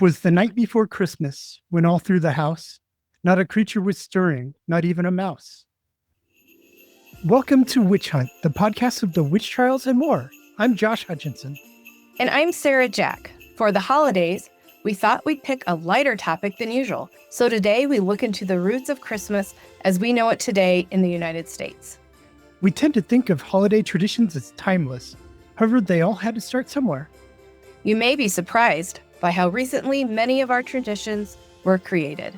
'Twas the night before Christmas, when all through the house, not a creature was stirring, not even a mouse. Welcome to Witch Hunt, the podcast of the witch trials and more. I'm Josh Hutchinson. And I'm Sarah Jack. For the holidays, we thought we'd pick a lighter topic than usual. So today we look into the roots of Christmas as we know it today in the United States. We tend to think of holiday traditions as timeless. However, they all had to start somewhere. You may be surprised by how recently many of our traditions were created.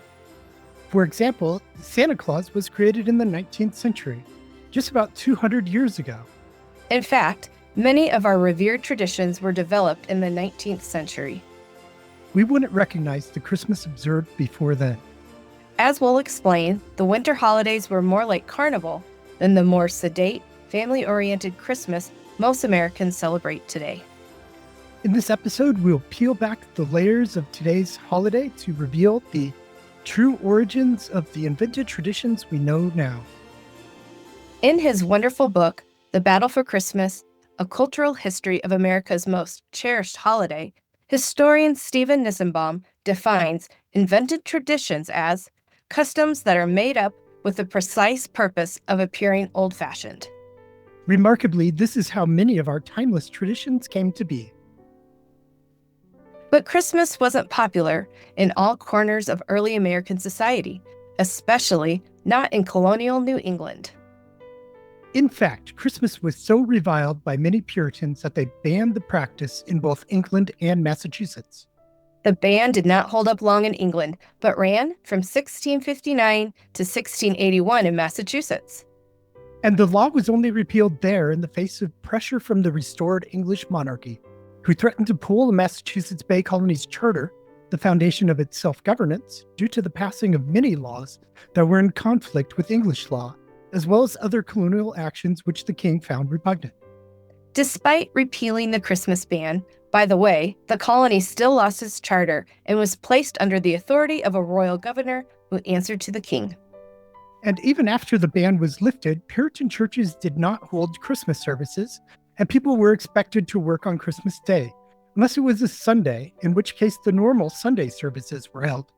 For example, Santa Claus was created in the 19th century, just about 200 years ago. In fact, many of our revered traditions were developed in the 19th century. We wouldn't recognize the Christmas observed before then. As we'll explain, the winter holidays were more like carnival than the more sedate, family-oriented Christmas most Americans celebrate today. In this episode, we'll peel back the layers of today's holiday to reveal the true origins of the invented traditions we know now. In his wonderful book, The Battle for Christmas, A Cultural History of America's Most Cherished Holiday, historian Stephen Nissenbaum defines invented traditions as customs that are made up with the precise purpose of appearing old-fashioned. Remarkably, this is how many of our timeless traditions came to be. But Christmas wasn't popular in all corners of early American society, especially not in colonial New England. In fact, Christmas was so reviled by many Puritans that they banned the practice in both England and Massachusetts. The ban did not hold up long in England, but ran from 1659 to 1681 in Massachusetts. And the law was only repealed there in the face of pressure from the restored English monarchy, who threatened to pull the Massachusetts Bay Colony's charter, the foundation of its self-governance, due to the passing of many laws that were in conflict with English law, as well as other colonial actions which the king found repugnant. Despite repealing the Christmas ban, by the way, the colony still lost its charter and was placed under the authority of a royal governor who answered to the king. And even after the ban was lifted, Puritan churches did not hold Christmas services, and people were expected to work on Christmas Day, unless it was a Sunday, in which case the normal Sunday services were held.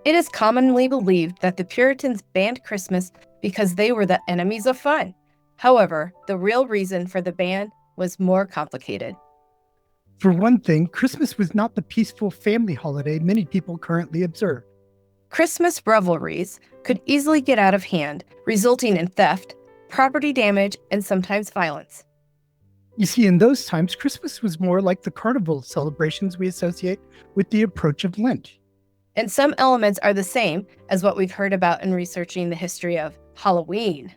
It is commonly believed that the Puritans banned Christmas because they were the enemies of fun. However, the real reason for the ban was more complicated. For one thing, Christmas was not the peaceful family holiday many people currently observe. Christmas revelries could easily get out of hand, resulting in theft, property damage, and sometimes violence. You see, in those times, Christmas was more like the carnival celebrations we associate with the approach of Lent. And some elements are the same as what we've heard about in researching the history of Halloween.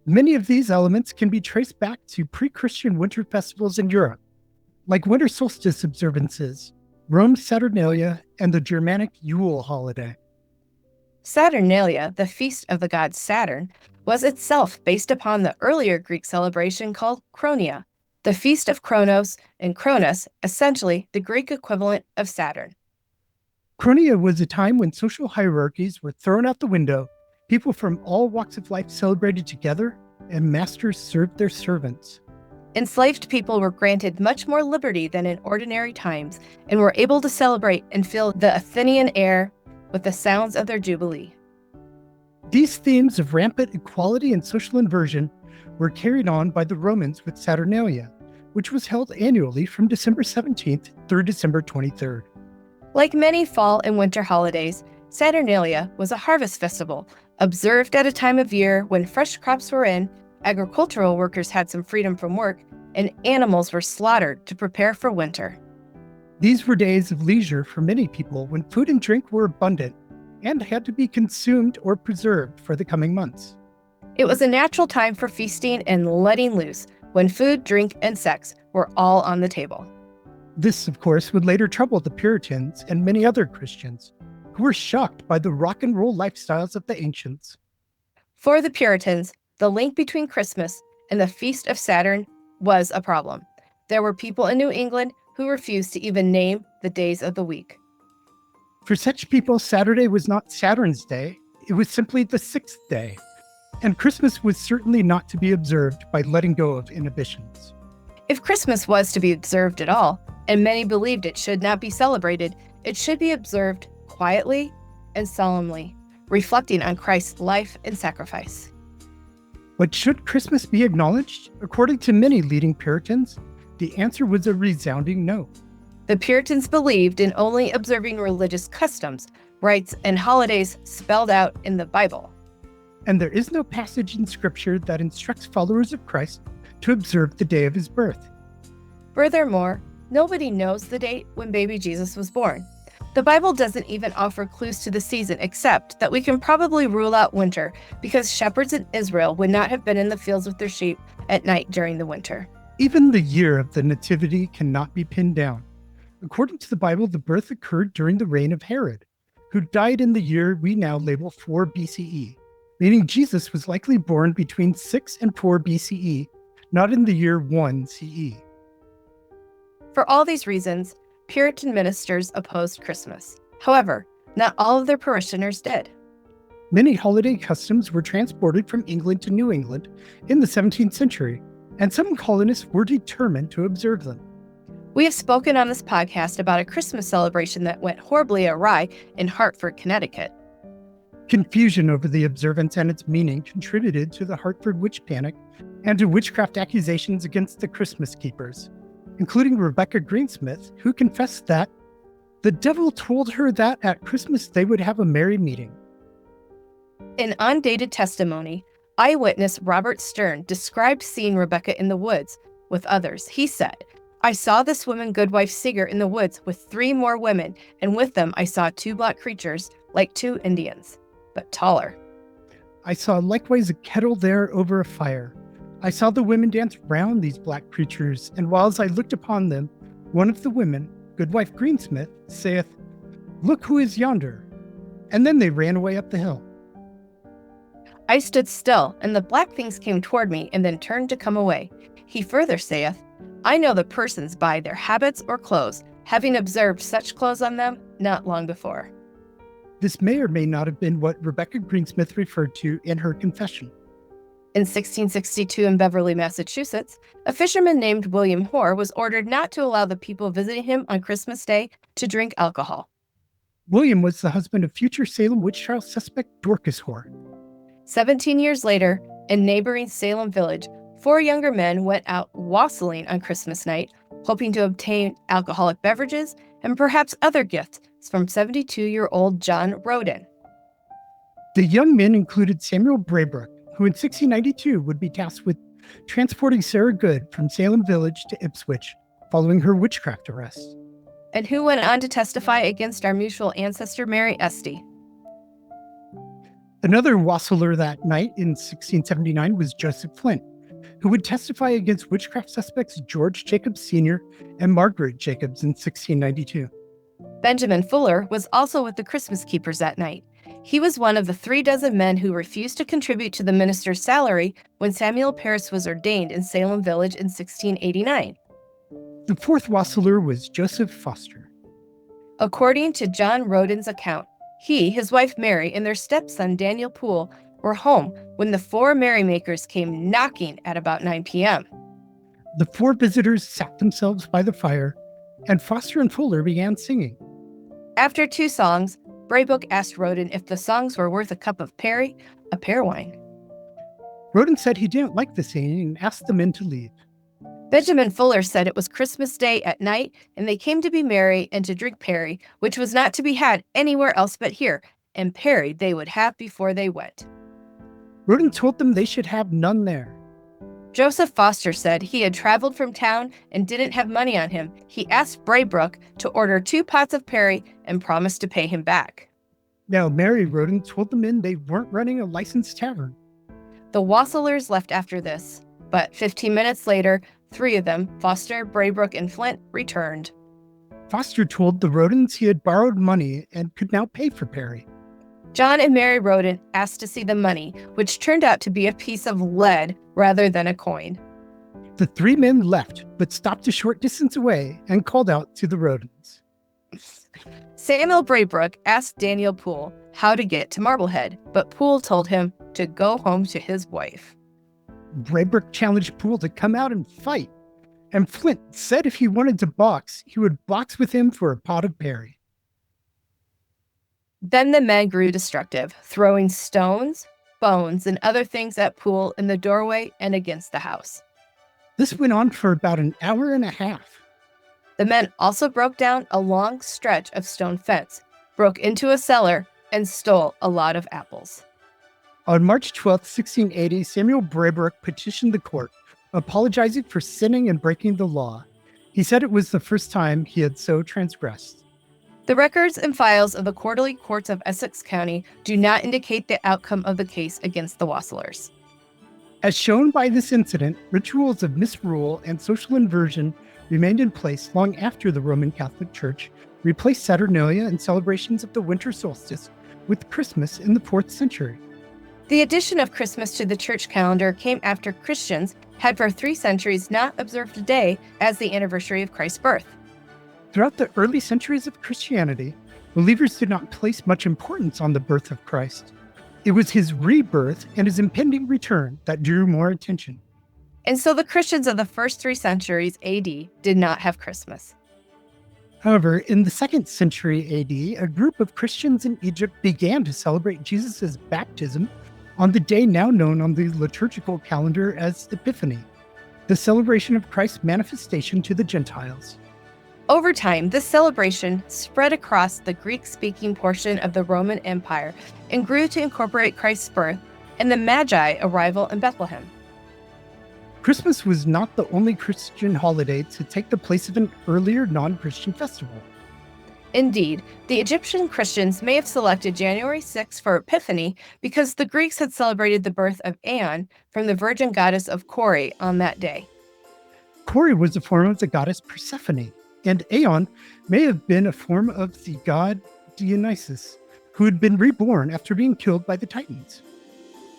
Many of these elements can be traced back to pre-Christian winter festivals in Europe, like winter solstice observances, Rome's Saturnalia, and the Germanic Yule holiday. Saturnalia, the feast of the god Saturn, was itself based upon the earlier Greek celebration called Chronia, the feast of Kronos, and Cronus, essentially the Greek equivalent of Saturn. Chronia was a time when social hierarchies were thrown out the window, people from all walks of life celebrated together, and masters served their servants. Enslaved people were granted much more liberty than in ordinary times and were able to celebrate and fill the Athenian air with the sounds of their jubilee. These themes of rampant equality and social inversion were carried on by the Romans with Saturnalia, which was held annually from December 17th through December 23rd. Like many fall and winter holidays, Saturnalia was a harvest festival, observed at a time of year when fresh crops were in, agricultural workers had some freedom from work, and animals were slaughtered to prepare for winter. These were days of leisure for many people when food and drink were abundant and had to be consumed or preserved for the coming months. It was a natural time for feasting and letting loose when food, drink, and sex were all on the table. This, of course, would later trouble the Puritans and many other Christians, who were shocked by the rock and roll lifestyles of the ancients. For the Puritans, the link between Christmas and the feast of Saturn was a problem. There were people in New England who refused to even name the days of the week. For such people, Saturday was not Saturn's day, it was simply the sixth day. And Christmas was certainly not to be observed by letting go of inhibitions. If Christmas was to be observed at all, and many believed it should not be celebrated. It should be observed quietly and solemnly, reflecting on Christ's life and sacrifice. But should Christmas be acknowledged? According to many leading Puritans, the answer was a resounding no. The Puritans believed in only observing religious customs, rites, and holidays spelled out in the Bible. And there is no passage in Scripture that instructs followers of Christ to observe the day of his birth. Furthermore, nobody knows the date when baby Jesus was born. The Bible doesn't even offer clues to the season, except that we can probably rule out winter because shepherds in Israel would not have been in the fields with their sheep at night during the winter. Even the year of the Nativity cannot be pinned down. According to the Bible, the birth occurred during the reign of Herod, who died in the year we now label 4 BCE, meaning Jesus was likely born between 6 and 4 BCE, not in the year 1 CE. For all these reasons, Puritan ministers opposed Christmas. However, not all of their parishioners did. Many holiday customs were transported from England to New England in the 17th century, and some colonists were determined to observe them. We have spoken on this podcast about a Christmas celebration that went horribly awry in Hartford, Connecticut. Confusion over the observance and its meaning contributed to the Hartford witch panic and to witchcraft accusations against the Christmas keepers, including Rebecca Greensmith, who confessed that the devil told her that at Christmas they would have a merry meeting. In undated testimony, eyewitness Robert Stern described seeing Rebecca in the woods with others. He said, "I saw this woman Goodwife Seeger in the woods with 3 more women, and with them I saw 2 black creatures like 2 Indians, but taller. I saw likewise a kettle there over a fire. I saw the women dance round these black creatures, and whiles I looked upon them, one of the women, Goodwife Greensmith, saith, Look who is yonder. And then they ran away up the hill. I stood still, and the black things came toward me, and then turned to come away. He further saith, I know the persons by their habits or clothes, having observed such clothes on them not long before." This may or may not have been what Rebecca Greensmith referred to in her confession. In 1662 in Beverly, Massachusetts, a fisherman named William Hoare was ordered not to allow the people visiting him on Christmas Day to drink alcohol. William was the husband of future Salem Witch Trial suspect Dorcas Hoare. 17 years later, in neighboring Salem Village, 4 younger men went out wassailing on Christmas night, hoping to obtain alcoholic beverages and perhaps other gifts from 72-year-old John Roden. The young men included Samuel Braybrook, who in 1692 would be tasked with transporting Sarah Good from Salem Village to Ipswich following her witchcraft arrest, and who went on to testify against our mutual ancestor Mary Esty. Another wassailer that night in 1679 was Joseph Flint, who would testify against witchcraft suspects George Jacobs Sr. and Margaret Jacobs in 1692. Benjamin Fuller was also with the Christmas keepers that night. He was one of the 36 men who refused to contribute to the minister's salary when Samuel Parris was ordained in Salem Village in 1689. The fourth wassailer was Joseph Foster. According to John Roden's account, he, his wife Mary, and their stepson Daniel Poole were home when the 4 merrymakers came knocking at about 9 p.m. The 4 visitors sat themselves by the fire, and Foster and Fuller began singing. After 2 songs, Braybrook asked Roden if the songs were worth a cup of perry, a pear wine. Roden said he didn't like the singing and asked the men to leave. Benjamin Fuller said it was Christmas Day at night, and they came to be merry and to drink perry, which was not to be had anywhere else but here, and perry they would have before they went. Roden told them they should have none there. Joseph Foster said he had traveled from town and didn't have money on him. He asked Braybrook to order 2 pots of perry and promised to pay him back. Now, Mary Roden told the men they weren't running a licensed tavern. The wassailers left after this, but 15 minutes later, 3 of them, Foster, Braybrook, and Flint, returned. Foster told the Rodens he had borrowed money and could now pay for perry. John and Mary Roden asked to see the money, which turned out to be a piece of lead rather than a coin. The 3 men left, but stopped a short distance away and called out to the Rodens. Samuel Braybrook asked Daniel Poole how to get to Marblehead, but Poole told him to go home to his wife. Braybrook challenged Poole to come out and fight. and Flint said if he wanted to box, he would box with him for a pot of perry. Then the men grew destructive, throwing stones, bones, and other things at Poole in the doorway and against the house. This went on for about an hour and a half. The men also broke down a long stretch of stone fence, broke into a cellar, and stole a lot of apples. On March 12, 1680, Samuel Braybrook petitioned the court, apologizing for sinning and breaking the law. He said it was the first time he had so transgressed. The records and files of the quarterly courts of Essex County do not indicate the outcome of the case against the wassailers. As shown by this incident, rituals of misrule and social inversion remained in place long after the Roman Catholic Church replaced Saturnalia and celebrations of the winter solstice with Christmas in the 4th century. The addition of Christmas to the church calendar came after Christians had for 3 centuries not observed a day as the anniversary of Christ's birth. Throughout the early centuries of Christianity, believers did not place much importance on the birth of Christ. It was his rebirth and his impending return that drew more attention. And so the Christians of the first 3 centuries AD did not have Christmas. However, in the 2nd century AD, a group of Christians in Egypt began to celebrate Jesus' baptism on the day now known on the liturgical calendar as Epiphany, the celebration of Christ's manifestation to the Gentiles. Over time, this celebration spread across the Greek-speaking portion of the Roman Empire and grew to incorporate Christ's birth and the Magi arrival in Bethlehem. Christmas was not the only Christian holiday to take the place of an earlier non-Christian festival. Indeed, the Egyptian Christians may have selected January 6 for Epiphany because the Greeks had celebrated the birth of Aeon from the virgin goddess of Kore on that day. Kore was a form of the goddess Persephone, and Aeon may have been a form of the god Dionysus, who had been reborn after being killed by the Titans.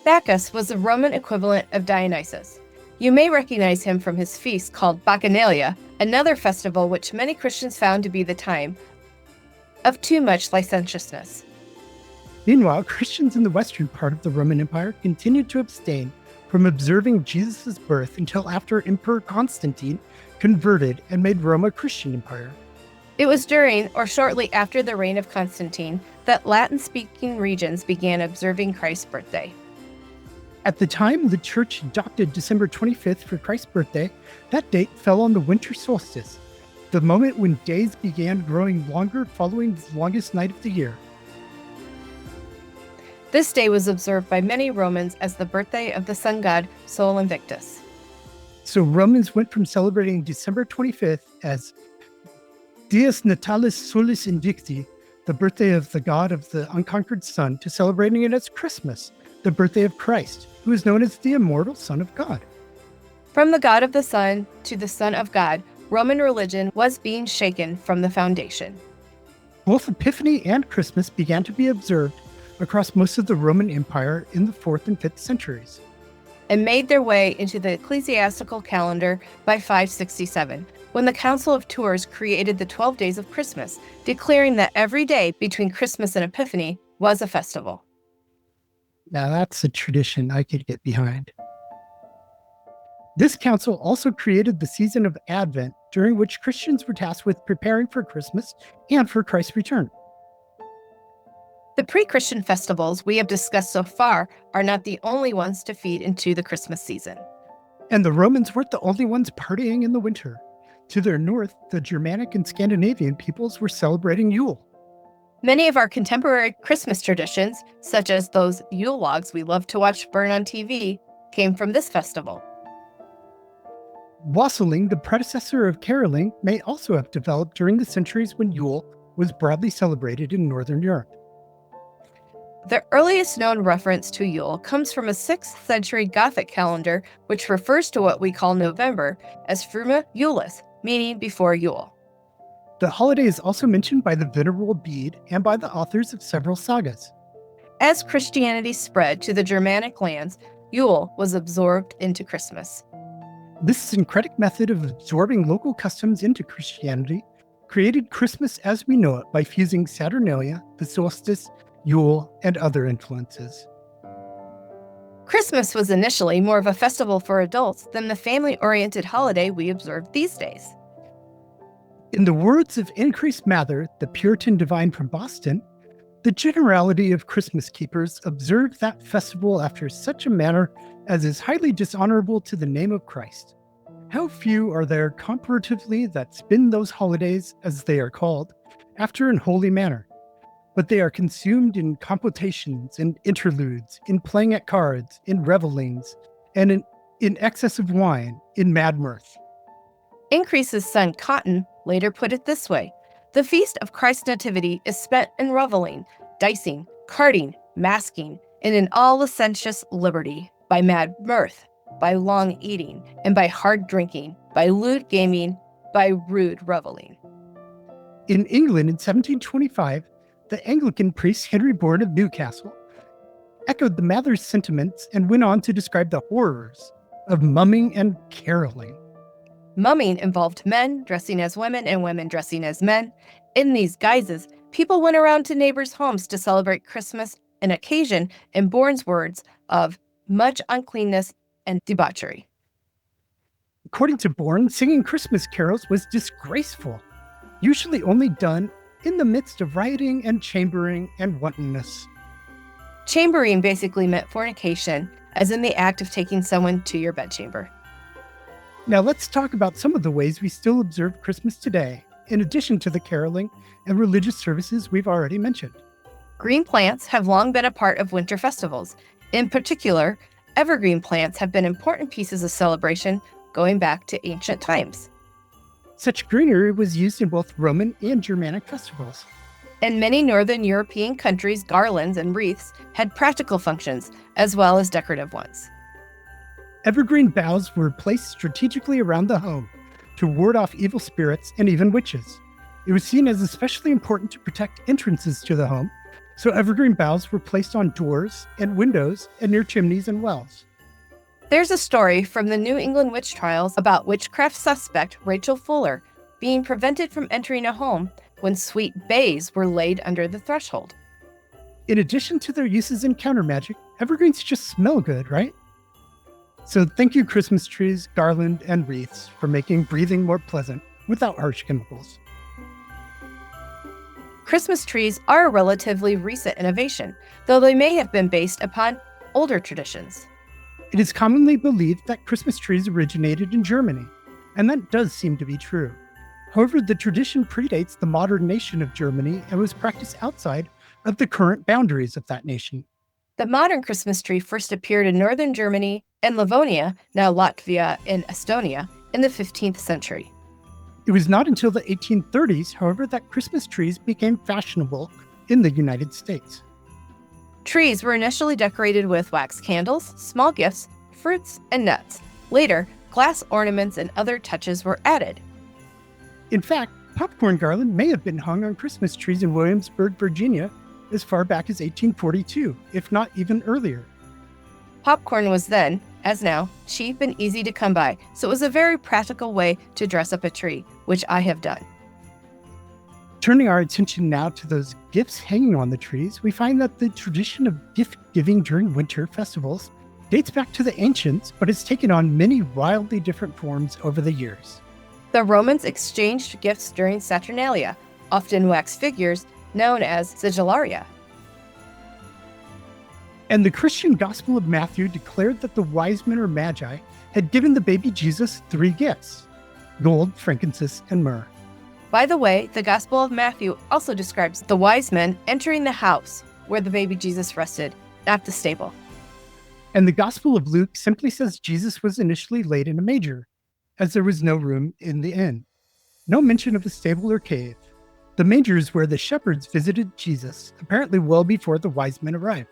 Bacchus was the Roman equivalent of Dionysus. You may recognize him from his feast called Bacchanalia, another festival which many Christians found to be the time of too much licentiousness. Meanwhile, Christians in the western part of the Roman Empire continued to abstain from observing Jesus' birth until after Emperor Constantine converted and made Rome a Christian empire. It was during or shortly after the reign of Constantine that Latin-speaking regions began observing Christ's birthday. At the time the church adopted December 25th for Christ's birthday, that date fell on the winter solstice, the moment when days began growing longer following the longest night of the year. This day was observed by many Romans as the birthday of the sun god Sol Invictus. So Romans went from celebrating December 25th as Dies Natalis Solis Invicti, the birthday of the god of the unconquered sun, to celebrating it as Christmas, the birthday of Christ, who is known as the immortal Son of God. From the god of the sun to the Son of God, Roman religion was being shaken from the foundation. Both Epiphany and Christmas began to be observed across most of the Roman Empire in the 4th and 5th centuries, and made their way into the ecclesiastical calendar by 567, when the Council of Tours created the 12 days of Christmas, declaring that every day between Christmas and Epiphany was a festival. Now that's a tradition I could get behind. This council also created the season of Advent, during which Christians were tasked with preparing for Christmas and for Christ's return. The pre-Christian festivals we have discussed so far are not the only ones to feed into the Christmas season. And the Romans weren't the only ones partying in the winter. To their north, the Germanic and Scandinavian peoples were celebrating Yule. Many of our contemporary Christmas traditions, such as those Yule logs we love to watch burn on TV, came from this festival. Wassailing, the predecessor of caroling, may also have developed during the centuries when Yule was broadly celebrated in Northern Europe. The earliest known reference to Yule comes from a 6th century Gothic calendar, which refers to what we call November as Fruma Julis, meaning before Yule. The holiday is also mentioned by the Venerable Bede and by the authors of several sagas. As Christianity spread to the Germanic lands, Yule was absorbed into Christmas. This syncretic method of absorbing local customs into Christianity created Christmas as we know it by fusing Saturnalia, the solstice, Yule, and other influences. Christmas was initially more of a festival for adults than the family-oriented holiday we observe these days. In the words of Increase Mather, the Puritan divine from Boston, the generality of Christmas keepers observe that festival after such a manner as is highly dishonorable to the name of Christ. How few are there comparatively that spend those holidays, as they are called, after an holy manner, but they are consumed in computations and interludes, in playing at cards, in revellings, and in excess of wine, in mad mirth. Increase's son Cotton later put it this way: the feast of Christ's nativity is spent in reveling, dicing, carding, masking, and in all licentious liberty, by mad mirth, by long eating, and by hard drinking, by lewd gaming, by rude reveling. In England in 1725, the Anglican priest Henry Bourne of Newcastle echoed the Mather's sentiments and went on to describe the horrors of mumming and caroling. Mumming involved men dressing as women and women dressing as men. In these guises, people went around to neighbors' homes to celebrate Christmas, an occasion, in Bourne's words, of much uncleanness and debauchery. According to Bourne, singing Christmas carols was disgraceful, usually only done in the midst of rioting and chambering and wantonness. Chambering basically meant fornication, as in the act of taking someone to your bedchamber. Now let's talk about some of the ways we still observe Christmas today, in addition to the caroling and religious services we've already mentioned. Green plants have long been a part of winter festivals. In particular, evergreen plants have been important pieces of celebration going back to ancient times. Such greenery was used in both Roman and Germanic festivals. In many Northern European countries, garlands and wreaths had practical functions as well as decorative ones. Evergreen boughs were placed strategically around the home to ward off evil spirits and even witches. It was seen as especially important to protect entrances to the home, so evergreen boughs were placed on doors and windows and near chimneys and wells. There's a story from the New England Witch Trials about witchcraft suspect Rachel Fuller being prevented from entering a home when sweet bays were laid under the threshold. In addition to their uses in counter magic, evergreens just smell good, right? So thank you, Christmas trees, garland, and wreaths, for making breathing more pleasant without harsh chemicals. Christmas trees are a relatively recent innovation, though they may have been based upon older traditions. It is commonly believed that Christmas trees originated in Germany, and that does seem to be true. However, the tradition predates the modern nation of Germany and was practiced outside of the current boundaries of that nation. The modern Christmas tree first appeared in northern Germany and Livonia, now Latvia and Estonia, in the 15th century. It was not until the 1830s, however, that Christmas trees became fashionable in the United States. Trees were initially decorated with wax candles, small gifts, fruits, and nuts. Later, glass ornaments and other touches were added. In fact, popcorn garland may have been hung on Christmas trees in Williamsburg, Virginia, as far back as 1842, if not even earlier. Popcorn was then, as now, cheap and easy to come by, so it was a very practical way to dress up a tree, which I have done. Turning our attention now to those gifts hanging on the trees, we find that the tradition of gift giving during winter festivals dates back to the ancients, but has taken on many wildly different forms over the years. The Romans exchanged gifts during Saturnalia, often wax figures known as sigillaria. And the Christian Gospel of Matthew declared that the wise men or magi had given the baby Jesus 3 gifts: gold, frankincense, and myrrh. By the way, the Gospel of Matthew also describes the wise men entering the house where the baby Jesus rested, not the stable. And the Gospel of Luke simply says Jesus was initially laid in a manger, as there was no room in the inn. No mention of the stable or cave. The manger is where the shepherds visited Jesus, apparently well before the wise men arrived.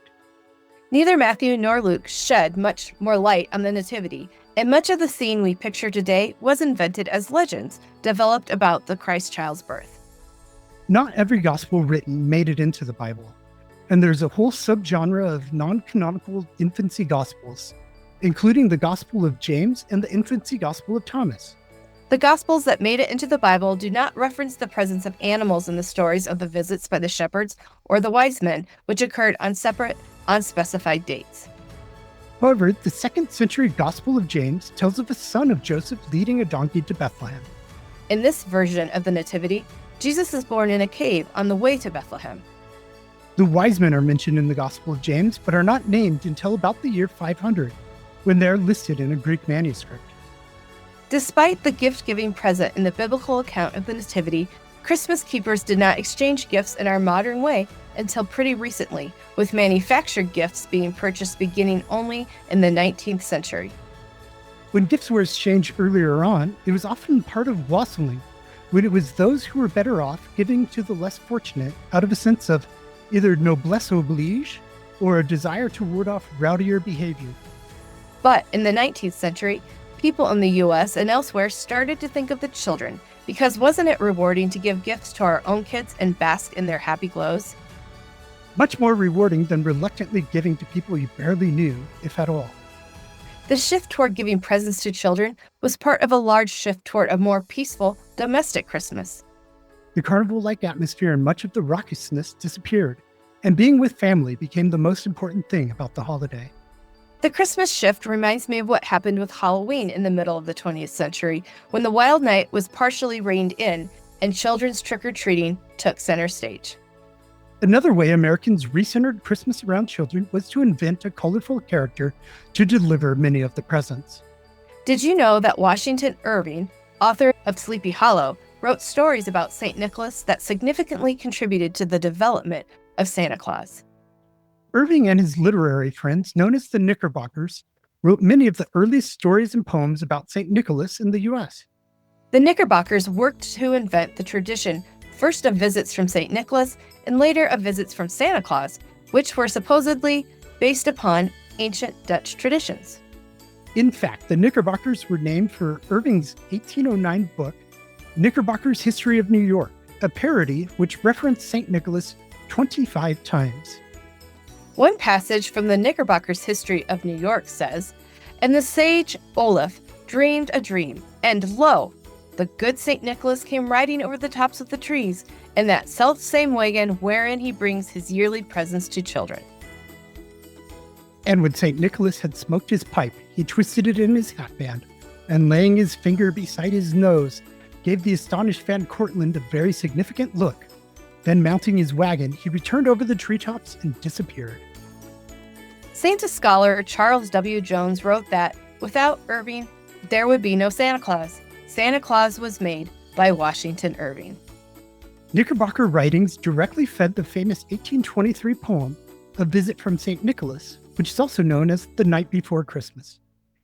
Neither Matthew nor Luke shed much more light on the Nativity, and much of the scene we picture today was invented as legends developed about the Christ child's birth. Not every gospel written made it into the Bible, and there's a whole subgenre of non-canonical infancy gospels, including the Gospel of James and the infancy Gospel of Thomas. The Gospels that made it into the Bible do not reference the presence of animals in the stories of the visits by the shepherds or the wise men, which occurred on separate, unspecified dates. However, the 2nd century Gospel of James tells of a son of Joseph leading a donkey to Bethlehem. In this version of the Nativity, Jesus is born in a cave on the way to Bethlehem. The wise men are mentioned in the Gospel of James, but are not named until about the year 500, when they are listed in a Greek manuscript. Despite the gift-giving present in the biblical account of the Nativity, Christmas keepers did not exchange gifts in our modern way until pretty recently, with manufactured gifts being purchased beginning only in the 19th century. When gifts were exchanged earlier on, it was often part of wassailing, when it was those who were better off giving to the less fortunate out of a sense of either noblesse oblige or a desire to ward off rowdier behavior. But in the 19th century, people in the US and elsewhere started to think of the children, because wasn't it rewarding to give gifts to our own kids and bask in their happy glows? Much more rewarding than reluctantly giving to people you barely knew, if at all. The shift toward giving presents to children was part of a large shift toward a more peaceful, domestic Christmas. The carnival-like atmosphere and much of the raucousness disappeared, and being with family became the most important thing about the holiday. The Christmas shift reminds me of what happened with Halloween in the middle of the 20th century, when the Wild Night was partially reined in and children's trick-or-treating took center stage. Another way Americans recentered Christmas around children was to invent a colorful character to deliver many of the presents. Did you know that Washington Irving, author of Sleepy Hollow, wrote stories about St. Nicholas that significantly contributed to the development of Santa Claus? Irving and his literary friends, known as the Knickerbockers, wrote many of the earliest stories and poems about St. Nicholas in the U.S. The Knickerbockers worked to invent the tradition first of visits from St. Nicholas and later of visits from Santa Claus, which were supposedly based upon ancient Dutch traditions. In fact, the Knickerbockers were named for Irving's 1809 book, Knickerbocker's History of New York, a parody which referenced St. Nicholas 25 times. One passage from the Knickerbockers' History of New York says, "And the sage Olaf dreamed a dream, and lo, the good St. Nicholas came riding over the tops of the trees in that self-same wagon wherein he brings his yearly presents to children." And when St. Nicholas had smoked his pipe, he twisted it in his hatband, and laying his finger beside his nose, gave the astonished Van Cortlandt a very significant look. Then mounting his wagon, he returned over the treetops and disappeared. Santa scholar Charles W. Jones wrote that, without Irving, there would be no Santa Claus. Santa Claus was made by Washington Irving. Knickerbocker writings directly fed the famous 1823 poem, A Visit from St. Nicholas, which is also known as The Night Before Christmas.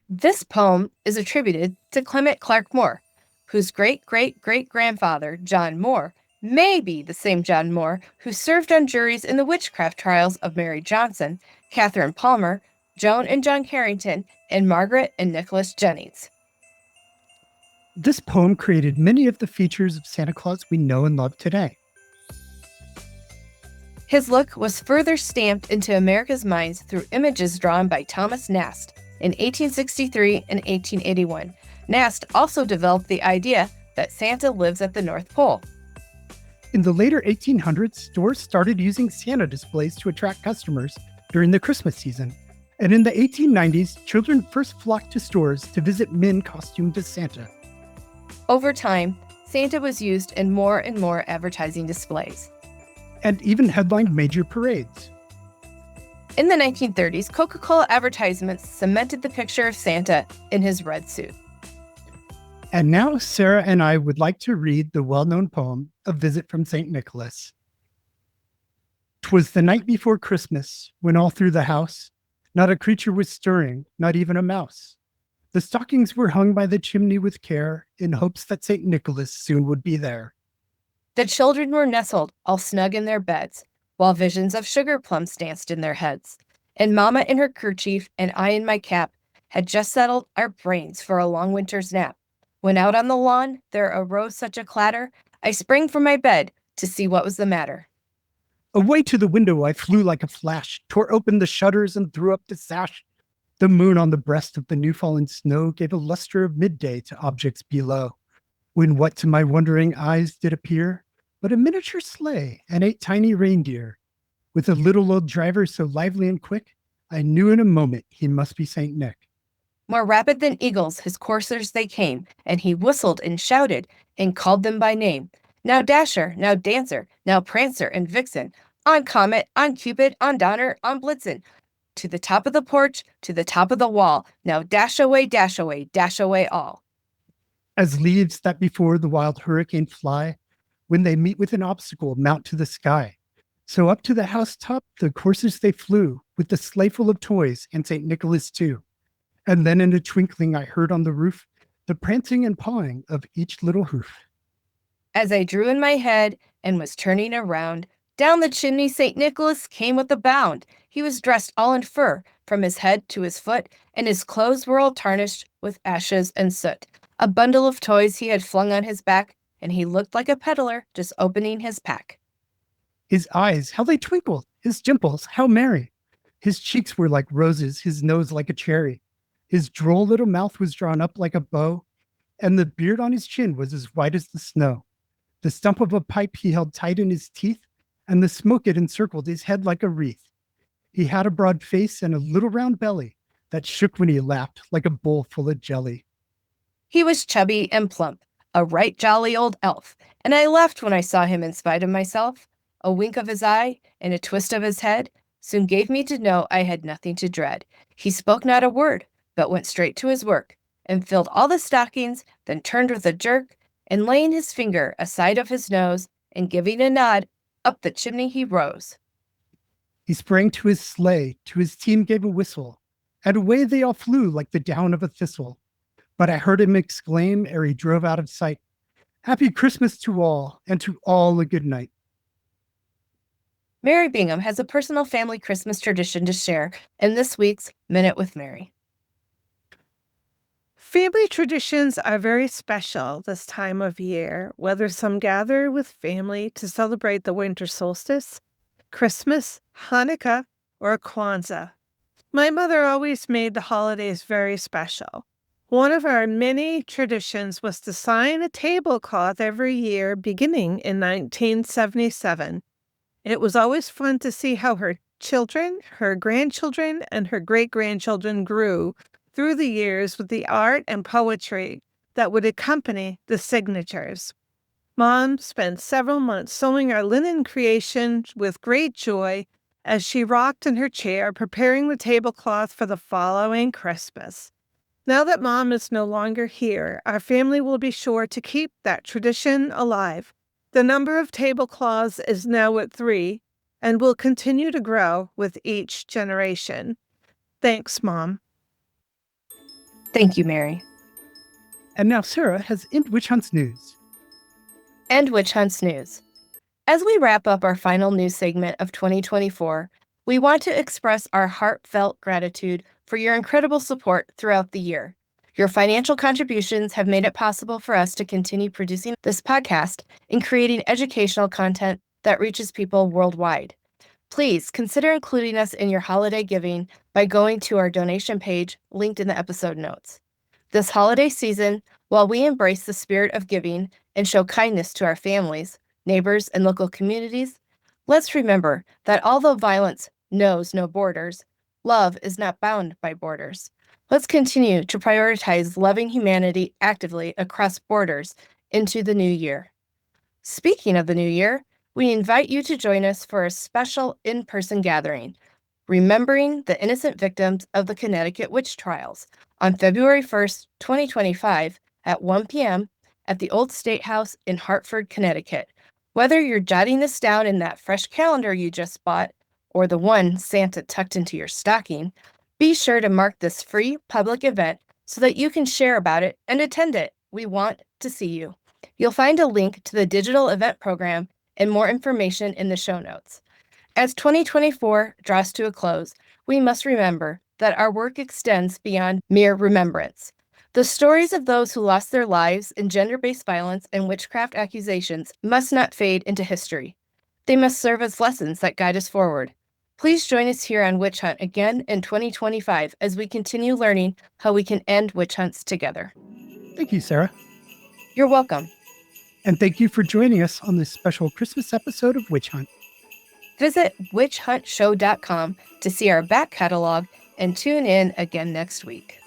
This poem is attributed to Clement Clarke Moore, whose great-great-great-grandfather, John Moore, may be the same John Moore who served on juries in the witchcraft trials of Mary Johnson, Catherine Palmer, Joan and John Carrington, and Margaret and Nicholas Jennings. This poem created many of the features of Santa Claus we know and love today. His look was further stamped into America's minds through images drawn by Thomas Nast in 1863 and 1881. Nast also developed the idea that Santa lives at the North Pole. In the later 1800s, stores started using Santa displays to attract customers during the Christmas season. And in the 1890s, children first flocked to stores to visit men costumed as Santa. Over time, Santa was used in more and more advertising displays. And even headlined major parades. In the 1930s, Coca-Cola advertisements cemented the picture of Santa in his red suit. And now Sarah and I would like to read the well-known poem, A Visit from St. Nicholas. 'Twas the night before Christmas, when all through the house, not a creature was stirring, not even a mouse. The stockings were hung by the chimney with care, in hopes that St. Nicholas soon would be there. The children were nestled, all snug in their beds, while visions of sugar plums danced in their heads. And Mama in her kerchief and I in my cap had just settled our brains for a long winter's nap. When out on the lawn there arose such a clatter, I sprang from my bed to see what was the matter. Away to the window I flew like a flash, tore open the shutters and threw up the sash. The moon on the breast of the new-fallen snow gave a luster of midday to objects below, when what to my wondering eyes did appear but a miniature sleigh and 8 tiny reindeer, with a little old driver so lively and quick I knew in a moment he must be St. Nick. More rapid than eagles, his coursers they came, and he whistled and shouted and called them by name. Now Dasher, now Dancer, now Prancer and Vixen, on Comet, on Cupid, on Donner, on Blitzen, to the top of the porch, to the top of the wall. Now dash away all. As leaves that before the wild hurricane fly, when they meet with an obstacle, mount to the sky. So up to the housetop the coursers they flew, with the sleigh full of toys and St. Nicholas too. And then in a twinkling I heard on the roof the prancing and pawing of each little hoof. As I drew in my head and was turning around, down the chimney St. Nicholas came with a bound. He was dressed all in fur, from his head to his foot, and his clothes were all tarnished with ashes and soot. A bundle of toys he had flung on his back, and he looked like a peddler just opening his pack. His eyes, how they twinkled, his dimples, how merry. His cheeks were like roses, his nose like a cherry. His droll little mouth was drawn up like a bow, and the beard on his chin was as white as the snow. The stump of a pipe he held tight in his teeth, and the smoke it encircled his head like a wreath. He had a broad face and a little round belly that shook when he laughed like a bowl full of jelly. He was chubby and plump, a right jolly old elf, and I laughed when I saw him in spite of myself. A wink of his eye and a twist of his head soon gave me to know I had nothing to dread. He spoke not a word, but went straight to his work, and filled all the stockings, then turned with a jerk, and laying his finger aside of his nose, and giving a nod, up the chimney he rose. He sprang to his sleigh, to his team gave a whistle, and away they all flew like the down of a thistle. But I heard him exclaim ere he drove out of sight, "Happy Christmas to all, and to all a good night." Mary Bingham has a personal family Christmas tradition to share in this week's Minute with Mary. Family traditions are very special this time of year, whether some gather with family to celebrate the winter solstice, Christmas, Hanukkah, or Kwanzaa. My mother always made the holidays very special. One of our many traditions was to sign a tablecloth every year beginning in 1977. It was always fun to see how her children, her grandchildren, and her great-grandchildren grew through the years with the art and poetry that would accompany the signatures. Mom spent several months sewing our linen creation with great joy as she rocked in her chair preparing the tablecloth for the following Christmas. Now that Mom is no longer here, our family will be sure to keep that tradition alive. The number of tablecloths is now at 3 and will continue to grow with each generation. Thanks, Mom. Thank you, Mary. And now Sarah has End Witch Hunts news. And Witch Hunts news. As we wrap up our final news segment of 2024, we want to express our heartfelt gratitude for your incredible support throughout the year. Your financial contributions have made it possible for us to continue producing this podcast and creating educational content that reaches people worldwide. Please consider including us in your holiday giving by going to our donation page linked in the episode notes. This holiday season, while we embrace the spirit of giving and show kindness to our families, neighbors, and local communities, let's remember that although violence knows no borders, love is not bound by borders. Let's continue to prioritize loving humanity actively across borders into the new year. Speaking of the new year, we invite you to join us for a special in-person gathering, remembering the innocent victims of the Connecticut Witch Trials on February 1st, 2025 at 1 p.m. at the Old State House in Hartford, Connecticut. Whether you're jotting this down in that fresh calendar you just bought or the one Santa tucked into your stocking, be sure to mark this free public event so that you can share about it and attend it. We want to see you. You'll find a link to the digital event program and more information in the show notes. As 2024 draws to a close, we must remember that our work extends beyond mere remembrance. The stories of those who lost their lives in gender-based violence and witchcraft accusations must not fade into history. They must serve as lessons that guide us forward. Please join us here on Witch Hunt again in 2025 as we continue learning how we can end witch hunts together. Thank you, Sarah. You're welcome. And thank you for joining us on this special Christmas episode of Witch Hunt. Visit witchhuntshow.com to see our back catalog and tune in again next week.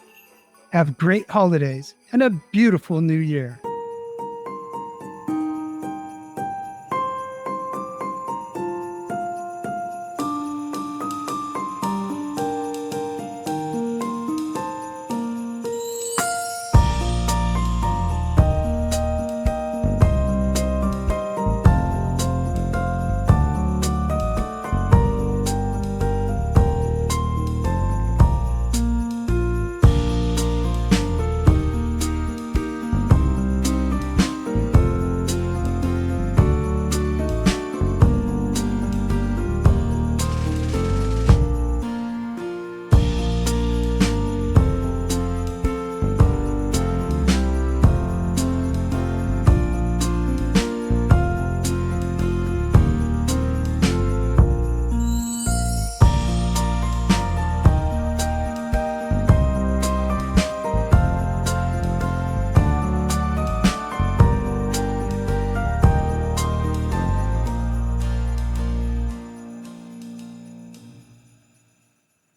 Have great holidays and a beautiful new year.